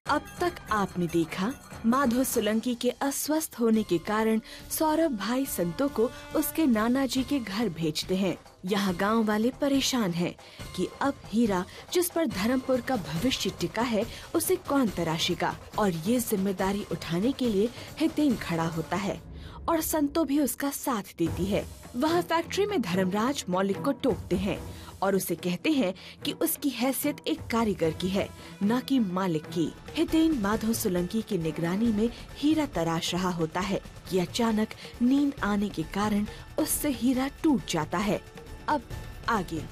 अब तक आपने देखा माधव सोलंकी के अस्वस्थ होने के कारण सौरभ भाई संतो को उसके नाना जी के घर भेजते हैं। यहाँ गांव वाले परेशान हैं कि अब हीरा जिस पर धर्मपुर का भविष्य टिका है उसे कौन तराशेगा, और ये जिम्मेदारी उठाने के लिए हितेन खड़ा होता है और संतो भी उसका साथ देती है। वह फैक्ट्री में धर्मराज मौलिक को टोकते हैं और उसे कहते हैं कि उसकी हैसियत एक कारीगर की है, न कि मालिक की। हितेन माधव सोलंकी की निगरानी में हीरा तराश रहा होता है कि अचानक नींद आने के कारण उससे हीरा टूट जाता है। अब आगे।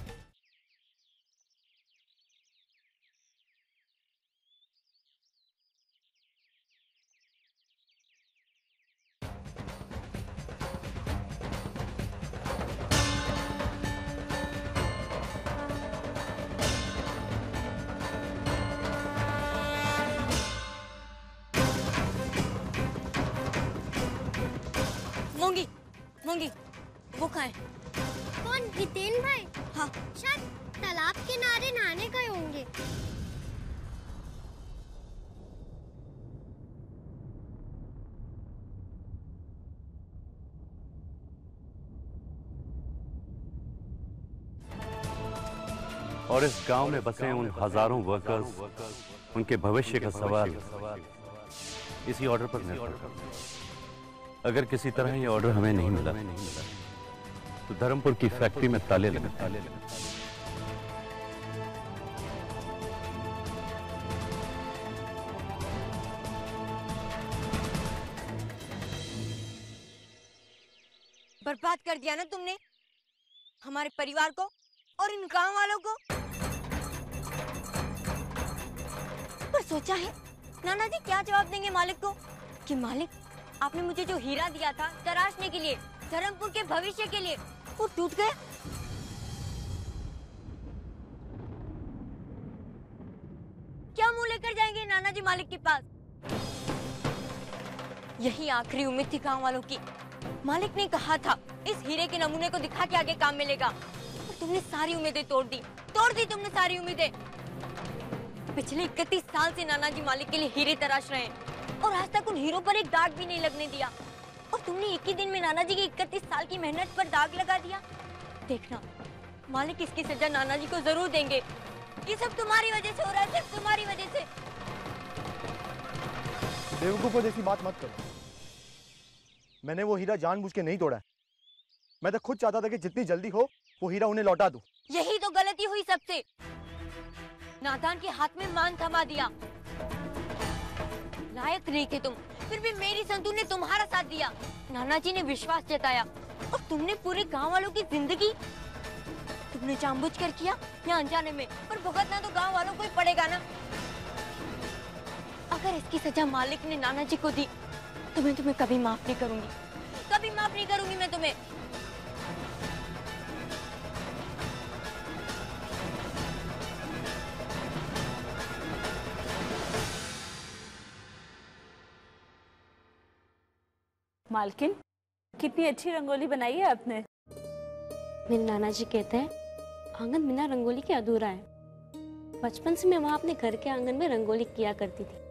मूंगी, वो कहाँ है? कौन? हितेन भाई? हाँ। शायद तालाब किनारे नहाने गए होंगे। और इस गांव में बसे उन हजारों वर्कर्स, उनके भविष्य का सवाल इसी ऑर्डर पर निर्भर करता है। अगर किसी तरह ये ऑर्डर हमें नहीं मिला तो धर्मपुर की फैक्ट्री में ताले लगे। बर्बाद कर दिया ना तुमने हमारे परिवार को और इन गांव वालों को। पर सोचा है नाना जी क्या जवाब देंगे मालिक को कि मालिक आपने मुझे जो हीरा दिया था तराशने के लिए, धर्मपुर के भविष्य के लिए, वो टूट गया। क्या मुंह लेकर जाएंगे नाना जी मालिक के पास? यही आखिरी उम्मीद थी गांव वालों की। मालिक ने कहा था इस हीरे के नमूने को दिखा के आगे काम मिलेगा, और तुमने सारी उम्मीदें तोड़ दी तुमने सारी उम्मीदें। पिछले 31 साल से नाना जी मालिक के लिए हीरे तराश रहे हैं और आज तक उन हीरों पर एक दाग भी नहीं लगने दिया, और तुमने एक ही दिन में नाना जी की 31 साल की मेहनत पर दाग लगा दिया। देखना मालिक इसकी सजा नाना जी को जरूर देंगे। ये सब तुम्हारी वजह से हो रहा है, सिर्फ तुम्हारी वजह से। बेवकूफों जैसी बात मत करो। मैंने वो हीरा जानबूझ के नहीं तोड़ा है। मैं तो खुद चाहता था कि जितनी जल्दी हो वो हीरा उन्हें लौटा दूं। यही तो गलती हुई सबसे। नादान के हाथ में मान थमा दिया। लायक नहीं थे तुम, फिर भी मेरी संतू ने तुम्हारा साथ दिया। नाना जी ने विश्वास जताया और तुमने पूरे गांव वालों की जिंदगी, तुमने जानबूझकर किया या अनजाने में, पर भुगतना तो गांव वालों को ही पड़ेगा ना। अगर इसकी सजा मालिक ने नाना जी को दी तो मैं तुम्हें कभी माफ नहीं करूंगी, कभी माफ नहीं करूंगी मैं तुम्हें। मालकिन, कितनी अच्छी रंगोली बनाई है आपने। मेरे नाना जी कहते हैं आंगन बिना रंगोली के अधूरा है। बचपन से मैं वहां अपने घर के आंगन में रंगोली किया करती थी।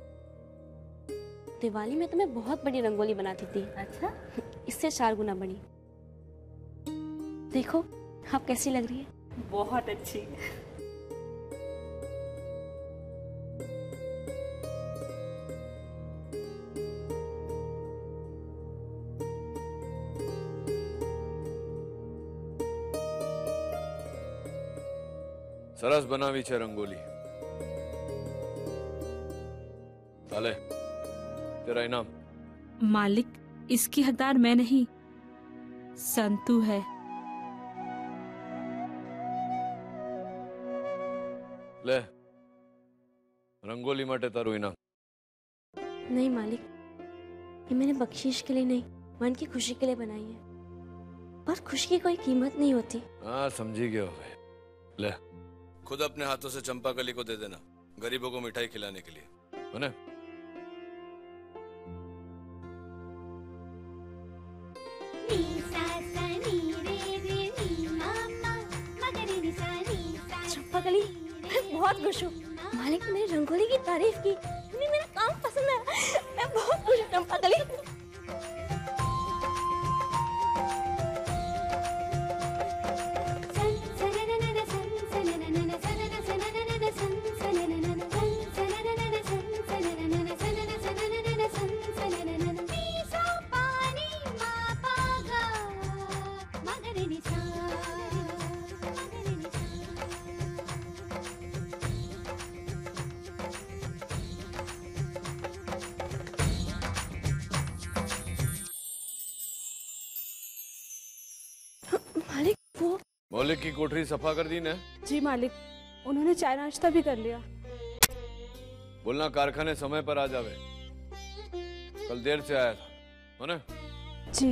दिवाली में तो मैं बहुत बड़ी रंगोली बनाती थी। अच्छा? इससे 4 गुना बड़ी। देखो आप कैसी लग रही है। बहुत अच्छी। સરસ બનાવી છે રંગોલી। ચાલે तेरा इनाम। मालिक, इसकी हकदार मैं नहीं, संतू है। ले रंगोली माटे तारू इनाम। नहीं मालिक, ये मैंने बख्शीश के लिए नहीं, मन की खुशी के लिए बनाई है। पर खुशी की कोई कीमत नहीं होती। हाँ समझी गया। ले खुद अपने हाथों से चंपाकली को दे देना, गरीबों को मिठाई खिलाने के लिए, है ना? चंपाकली, बहुत खुश हूँ। मालिक ने मेरी रंगोली की तारीफ की, तुमने मेरा मौलिक की कोठरी सफा कर दी ना? जी मालिक, उन्होंने चाय नाश्ता भी कर लिया। बोलना कारखाने समय पर आ जावे, कल देर से आया था, है ना? जी।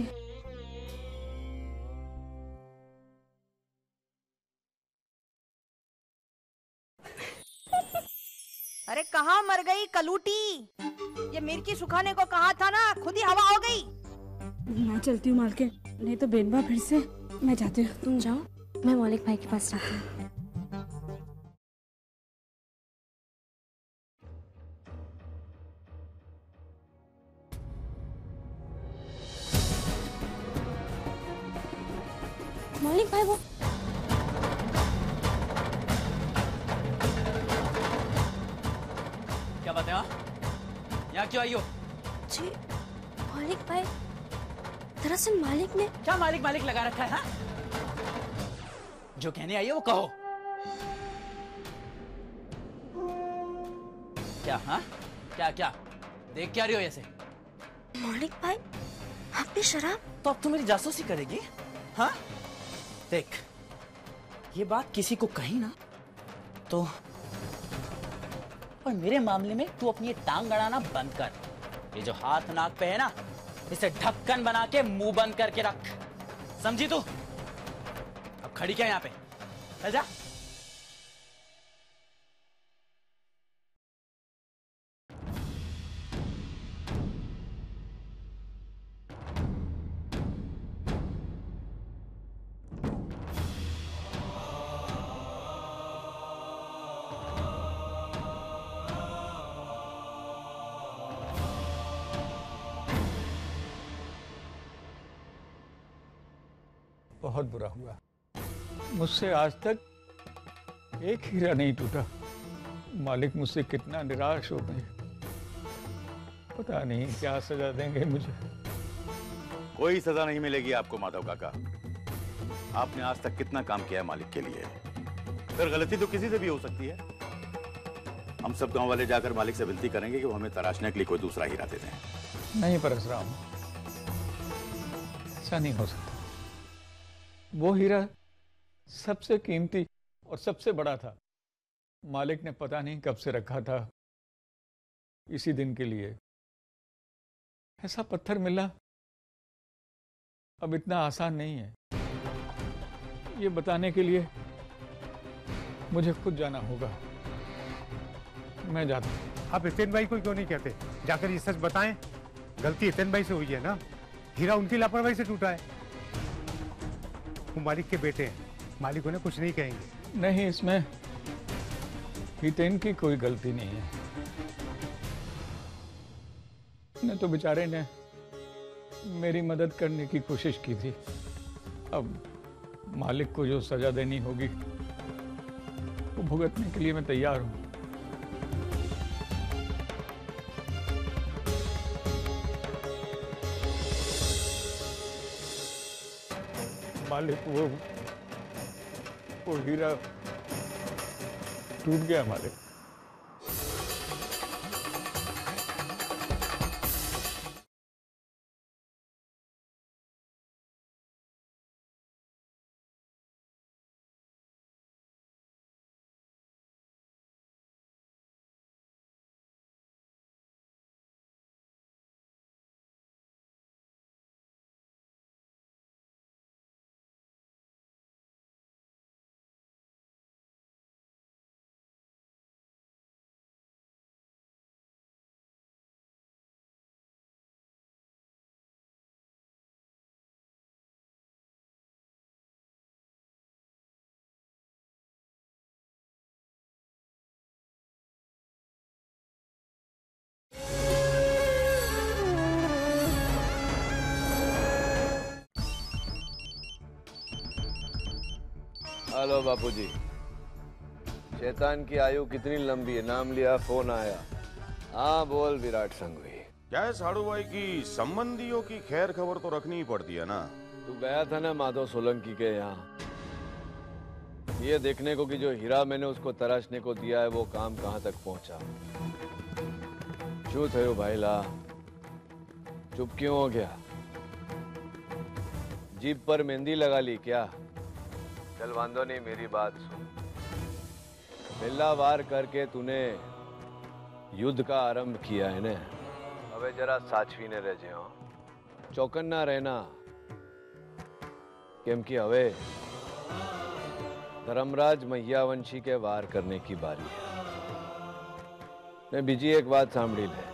अरे कहाँ मर गई कलूटी? ये मिर्ची सुखाने को कहा था ना, खुद ही हवा हो गई। मैं चलती हूँ मालकिन, नहीं तो बेनबा फिर से। मैं जाती हूँ। तुम जाओ, मैं मौलिक भाई के पास जाती हूँ। मौलिक भाई वो क्या बात है? यहाँ क्यों आई हो? जी मौलिक भाई, दरअसल मालिक ने क्या मालिक मालिक लगा रखा है? हाँ? जो कहने आई है वो कहो। क्या? हाँ क्या क्या देख क्या रही हो ऐसे? मौलिक भाई, आपने शराब? तो अब तू मेरी जासूसी करेगी? हाँ देख, ये बात किसी को कही ना तो, और मेरे मामले में तू अपनी ये टांग अड़ाना बंद कर। ये जो हाथ नाक पे है ना, इसे ढक्कन बना के मुंह बंद करके रख, समझी तू? अब खड़ी क्या यहाँ पे? चल जा। बहुत बुरा हुआ, मुझसे आज तक एक हीरा नहीं टूटा। मालिक मुझसे कितना निराश हो गए। पता नहीं क्या सजा देंगे मुझे। कोई सजा नहीं मिलेगी आपको माधव काका। आपने आज तक कितना काम किया है मालिक के लिए। फिर गलती तो किसी से भी हो सकती है। हम सब गांव वाले जाकर मालिक से विनती करेंगे कि वो हमें तराशने के लिए कोई दूसरा हीरा दे दें। नहीं परशुराम, ऐसा नहीं हो सकता। वो हीरा सबसे कीमती और सबसे बड़ा था। मालिक ने पता नहीं कब से रखा था इसी दिन के लिए। ऐसा पत्थर मिलना अब इतना आसान नहीं है। ये बताने के लिए मुझे खुद जाना होगा। मैं जाता हूं। आप हितेन भाई को क्यों नहीं कहते? जाकर ये सच बताएं। गलती हितेन भाई से हुई है ना, हीरा उनकी लापरवाही से टूटा है। वो मालिक के बेटे हैं, मालिक उन्हें कुछ नहीं कहेंगे। नहीं, इसमें हितेन की कोई गलती नहीं है। ने तो बेचारे ने मेरी मदद करने की कोशिश की थी। अब मालिक को जो सजा देनी होगी वो भुगतने के लिए मैं तैयार हूं। मालिक, वो हीरा टूट गया मालिक। हेलो बापूजी, शैतान की आयु कितनी लंबी है? नाम लिया, फोन आया। हाँ बोल विराट संघवी। क्या है साड़ू भाई की संबंधियों की खैर खबर तो रखनी ही पड़ती है ना। तू गया था ना माधव सोलंकी के यहाँ, ये देखने को कि जो हीरा मैंने उसको तराशने को दिया है वो काम कहाँ तक पहुंचा। क्यों थे भाईला, चुप क्यों हो गया? जीप पर मेहंदी लगा ली क्या? चल वांदो नहीं, मेरी बात सुन। बिल्ला वार करके तूने युद्ध का आरंभ किया है ना, अबे जरा साचवी ने रह जाओ, चौकन ना रहना, केम की हवे धर्मराज मैयावंशी के वार करने की बारी है। ने बीजी एक बात सांभળી ले,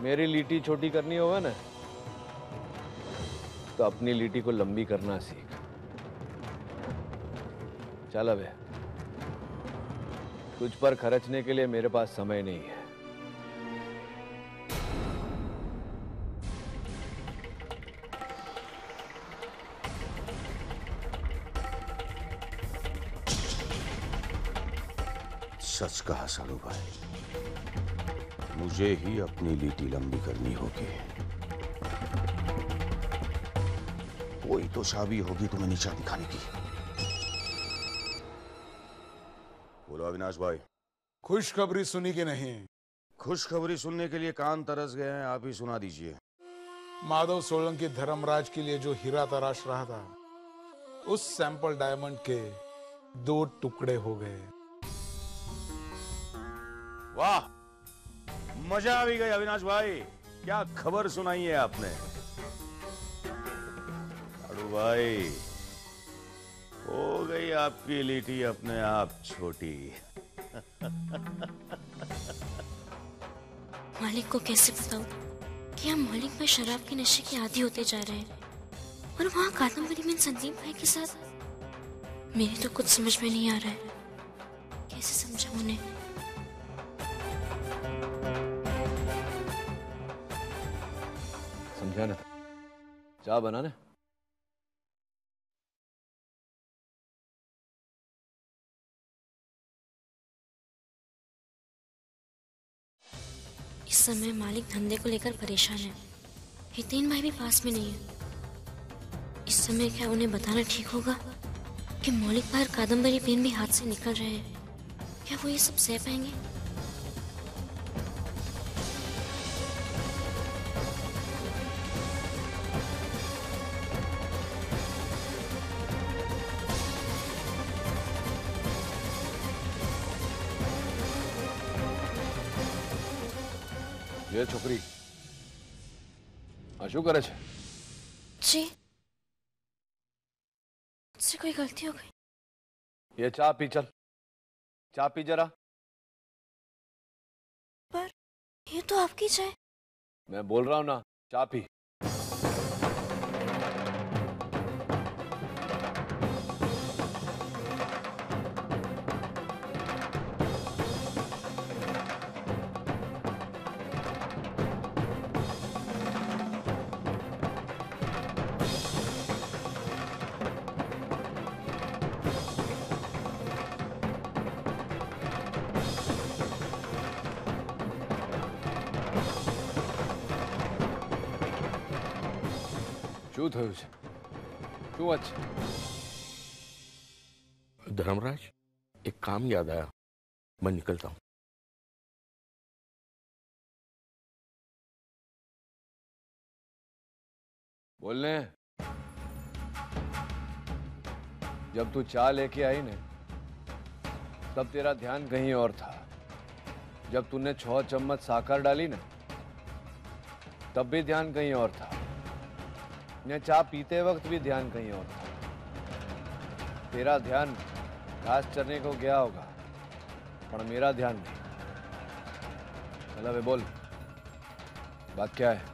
मेरी लीटी छोटी करनी होगा ना तो अपनी लीटी को लंबी करना सीख। चल अबे, तुझ पर खर्चने के लिए मेरे पास समय नहीं है। सच कहा साड़ू भाई, मुझे ही अपनी लीटी लंबी करनी होगी। कोई तो चाबी होगी तुम्हें नीचा दिखाने की। बोलो अविनाश भाई। खुशखबरी सुनी कि नहीं? खुशखबरी सुनने के लिए कान तरस गए हैं, आप ही सुना दीजिए। माधव सोलंकी धर्मराज के लिए जो हीरा तराश रहा था, उस सैंपल डायमंड के 2 टुकड़े हो गए। वाह, मजा आ भी गई अविनाश भाई, क्या खबर सुनाई है आपने। अड़ू भाई, हो गई आपकी लीटी अपने आप छोटी। मालिक को कैसे बताऊं कि हम मालिक में शराब के नशे के आदी होते जा रहे हैं, और वहाँ कादम्बरी में संदीप भाई के साथ। मेरी तो कुछ समझ में नहीं आ रहा है, कैसे समझाऊं उन्हें। समझाना, चाय बनाना। इस समय मालिक धंधे को लेकर परेशान है, हितेन भाई भी पास में नहीं है। इस समय क्या उन्हें बताना ठीक होगा कि मौलिक बाहर कादम्बरी पेन भी हाथ से निकल रहे हैं? क्या वो ये सब सह पाएंगे? ये छोकरी आ शू करे छे? जी, मुझसे कोई गलती हो गई। ये चाय पी, चल चाय पी जरा। पर ये तो आपकी चाय। मैं बोल रहा हूं ना, चाय पी। શું થયું છે? શું વાત છે? धर्मराज, एक काम याद आया, मैं निकलता हूं। बोलने, जब तू चाय लेके आई ने, तब तेरा ध्यान कहीं और था। जब तूने 6 चम्मच साकर डाली ना, तब भी ध्यान कहीं और था। ने चाय पीते वक्त भी ध्यान कहीं और था। तेरा ध्यान घास चरने को गया होगा, पर मेरा ध्यान नहीं। चला वे बोल, बात क्या है?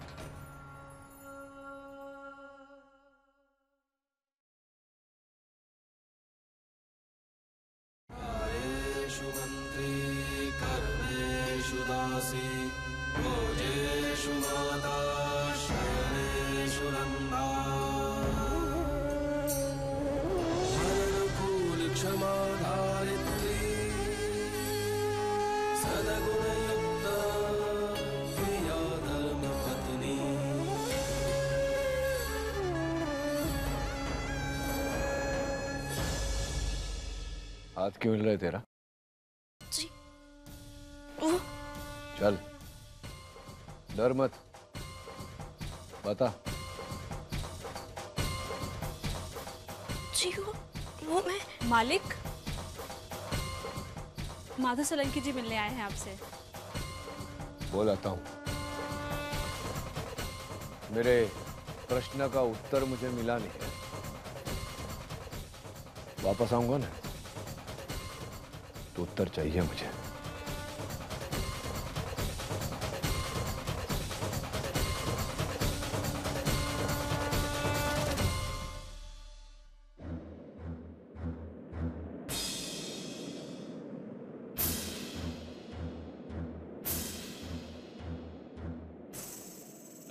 हाथ क्यों हिल रहा है तेरा? जी, चल, डर मत, बता। जी वो मैं मालिक, माधव सोलंकी जी मिलने आए हैं आपसे। बोल आता हूँ। मेरे प्रश्न का उत्तर मुझे मिला नहीं है। वापस आऊंगा ना तो उत्तर चाहिए मुझे।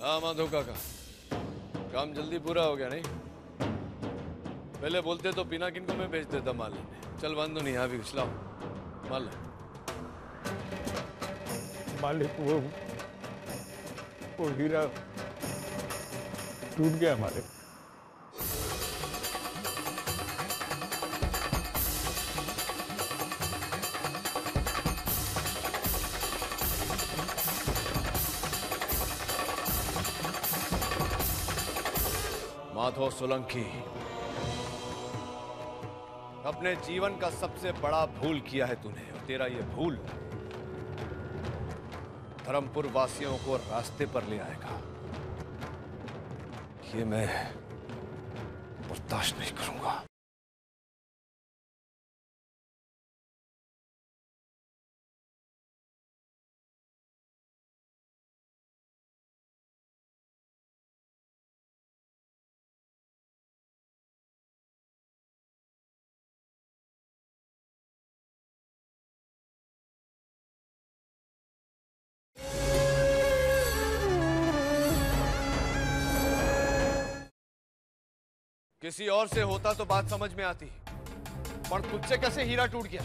हाँ माधव काका, काम जल्दी पूरा हो गया नहीं? पहले बोलते तो बिना किनको मैं भेज देता माल लेने। चल वांदो नहीं, यहाँ भी घुसलाओ माल ले। मालिक वो हीरा टूट गया मालिक। माधव सोलंकी, अपने जीवन का सबसे बड़ा भूल किया है तूने, और तेरा ये भूल धर्मपुर वासियों को रास्ते पर ले आएगा। ये मैं बर्दाश्त नहीं करूंगा। किसी और से होता तो बात समझ में आती, पर तुझसे कैसे हीरा टूट गया?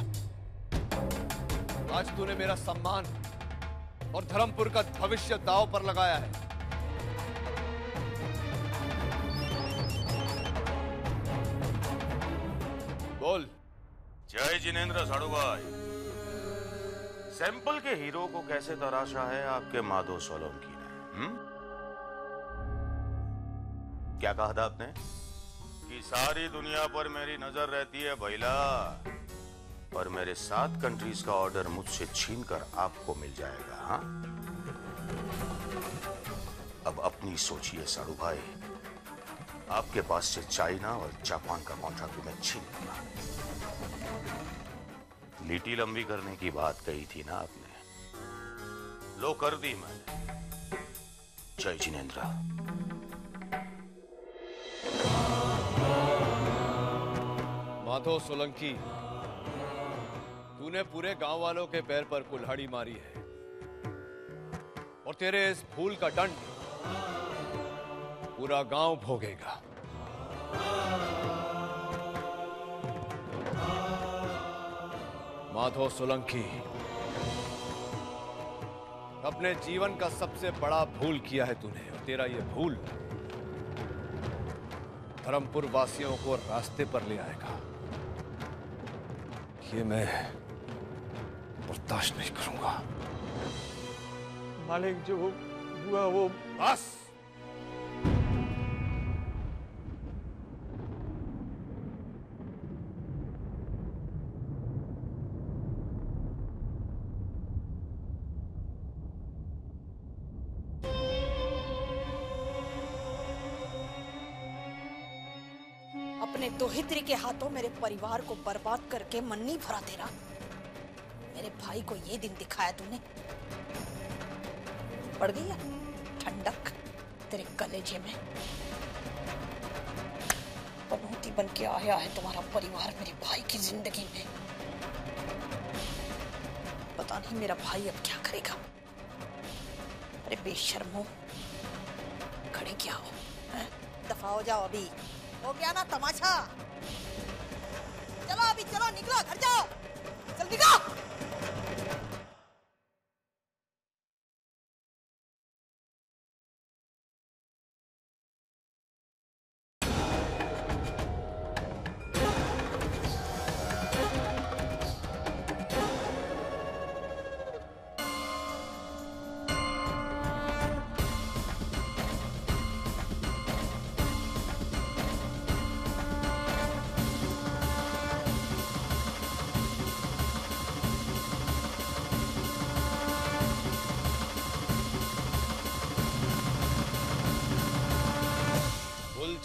आज तूने मेरा सम्मान और धर्मपुर का भविष्य दांव पर लगाया है। बोल। जय जिनेंद्र साड़ू भाई। सैंपल के हीरो को कैसे तराशा है आपके माधव सोलंकी ने? क्या कहा था आपने? कि सारी दुनिया पर मेरी नजर रहती है भैला, और मेरे 7 कंट्रीज का ऑर्डर मुझसे छीनकर आपको मिल जाएगा। हाँ, अब अपनी सोचिए साड़ू भाई। आपके पास से चाइना और जापान का कॉन्ट्रैक्ट मैं छीन लूंगा। लीटी लंबी करने की बात कही थी ना आपने, लो कर दी मैंने। जय जिनेंद्र। माधव सोलंकी, तूने पूरे गांव वालों के पैर पर कुल्हाड़ी मारी है, और तेरे इस भूल का दंड पूरा गांव भोगेगा। माधव सोलंकी, अपने जीवन का सबसे बड़ा भूल किया है तूने, और तेरा ये भूल धर्मपुर वासियों को रास्ते पर ले आएगा। ये मैं बर्दाश्त नहीं करूंगा। मालिक, जो हुआ वो बस। अपने दोहित्री के हाथों मेरे परिवार को बर्बाद करके मन नहीं भरा तेरा। मेरे भाई को ये दिन दिखाया तूने, पड़ गई है ठंडक तेरे कलेजे में। पनौती बन के आया है तुम्हारा परिवार मेरे भाई की जिंदगी में। पता नहीं मेरा भाई अब क्या करेगा। अरे बेशर्मो, खड़े क्या हो? दफा हो जाओ, अभी हो गया ना तमाशा। चलो अभी चलो, निकलो, घर जाओ, चल निकलो।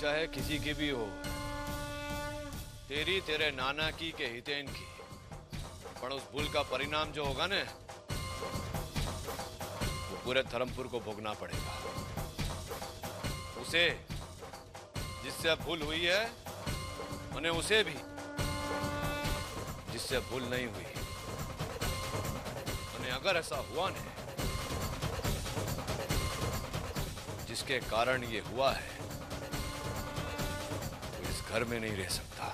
चाहे किसी की भी हो, तेरी तेरे नाना की के हितेन की, पर उस भूल का परिणाम जो होगा ना, वो पूरे धर्मपुर को भोगना पड़ेगा। उसे जिससे भूल हुई है, उन्हें उसे भी जिससे भूल नहीं हुई। उन्हें अगर ऐसा हुआ नहीं जिसके कारण ये हुआ है, वो इस घर में नहीं रह सकता।